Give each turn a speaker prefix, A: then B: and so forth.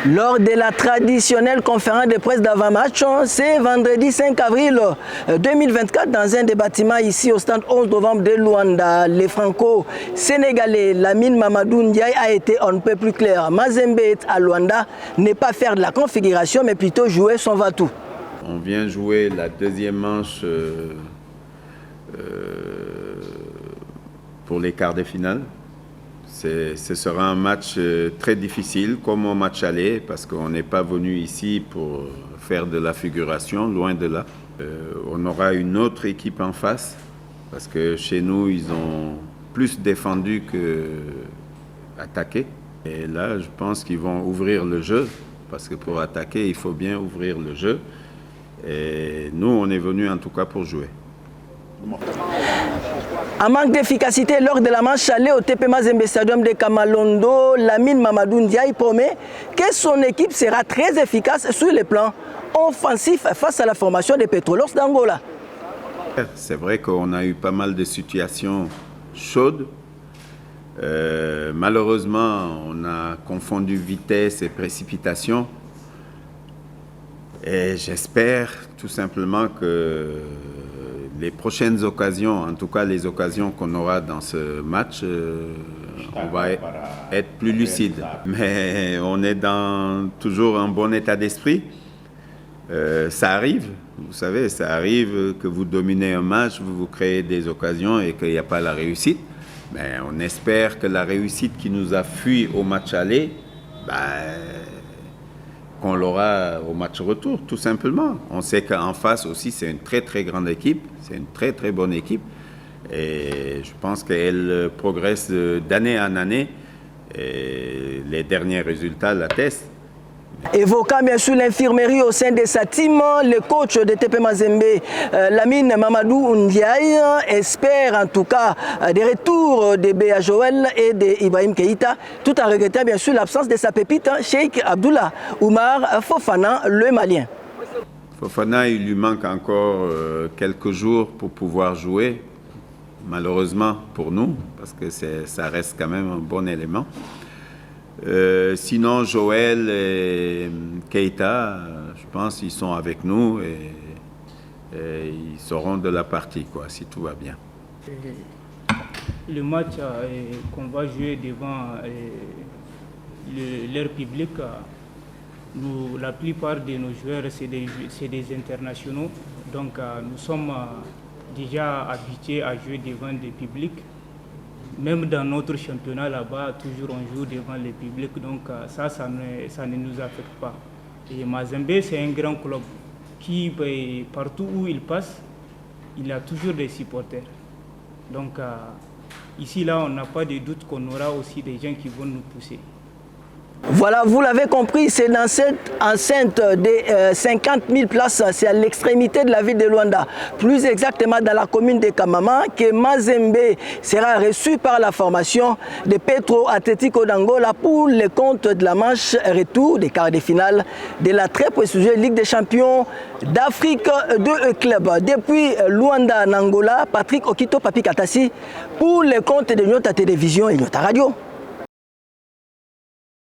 A: Lors de la traditionnelle conférence de presse d'avant-match, c'est vendredi 5 avril 2024 dans un des bâtiments ici au stand 11 novembre de Luanda. Le franco-sénégalais Lamine Mamadou Ndiaye a été on ne peut plus clair. Mazembe à Luanda n'est pas faire de la configuration mais plutôt jouer son va-tout.
B: On vient jouer la deuxième manche pour les quarts de finale. Ce sera un match très difficile comme au match aller parce qu'on n'est pas venu ici pour faire de la figuration, loin de là. On aura une autre équipe en face parce que chez nous, ils ont plus défendu qu'attaqué. Et là, je pense qu'ils vont ouvrir le jeu parce que pour attaquer, il faut bien ouvrir le jeu. Et nous, on est venu en tout cas pour jouer.
A: En manque d'efficacité lors de la manche allée au TP Mazembe Stadium de Kamalondo, Lamine Mamadou Ndiaye promet que son équipe sera très efficace sur le plan offensif face à la formation des Pétrolos d'Angola.
B: C'est vrai qu'on a eu pas mal de situations chaudes. Malheureusement, on a confondu vitesse et précipitation. Et j'espère tout simplement que les prochaines occasions, en tout cas les occasions qu'on aura dans ce match, on va être plus lucide. Mais on est dans toujours un bon état d'esprit. Ça arrive, vous savez, ça arrive que vous dominez un match, vous créez des occasions et qu'il n'y a pas la réussite. Mais on espère que la réussite qui nous a fui au match aller, qu'on l'aura au match retour, tout simplement. On sait qu'en face aussi, c'est une très très grande équipe, c'est une très très bonne équipe. Et je pense qu'elle progresse d'année en année. Et les derniers résultats l'attestent.
A: Évoquant bien sûr l'infirmerie au sein de sa team, le coach de TP Mazembe, Lamine Mamadou Ndiaye, espère en tout cas des retours de Béa Joël et d'Ibrahim Keïta, tout en regrettant bien sûr l'absence de sa pépite, Cheikh Abdullah Oumar Fofana, le Malien.
B: Fofana, il lui manque encore quelques jours pour pouvoir jouer, malheureusement pour nous, parce que ça reste quand même un bon élément. Sinon, Joël et Keïta, je pense qu'ils sont avec nous et ils seront de la partie, quoi, si tout va bien.
C: Le match qu'on va jouer devant leur public, la plupart de nos joueurs, c'est des internationaux. Donc, nous sommes déjà habitués à jouer devant des publics. Même dans notre championnat là-bas, toujours on joue devant le public, donc ça ne nous affecte pas. Et Mazembe, c'est un grand club qui, partout où il passe, il a toujours des supporters. Donc ici, là, on n'a pas de doute qu'on aura aussi des gens qui vont nous pousser.
A: Voilà, vous l'avez compris, c'est dans cette enceinte de 50 000 places, c'est à l'extrémité de la ville de Luanda, plus exactement dans la commune de Kamama, que Mazembe sera reçu par la formation de Petro Atlético d'Angola pour le compte de la manche retour des quarts de finale de la très prestigieuse Ligue des champions d'Afrique de club. Depuis Luanda en Angola, Patrick Okito Papi Katasi pour le compte de Nyota Télévision et Nyota Radio.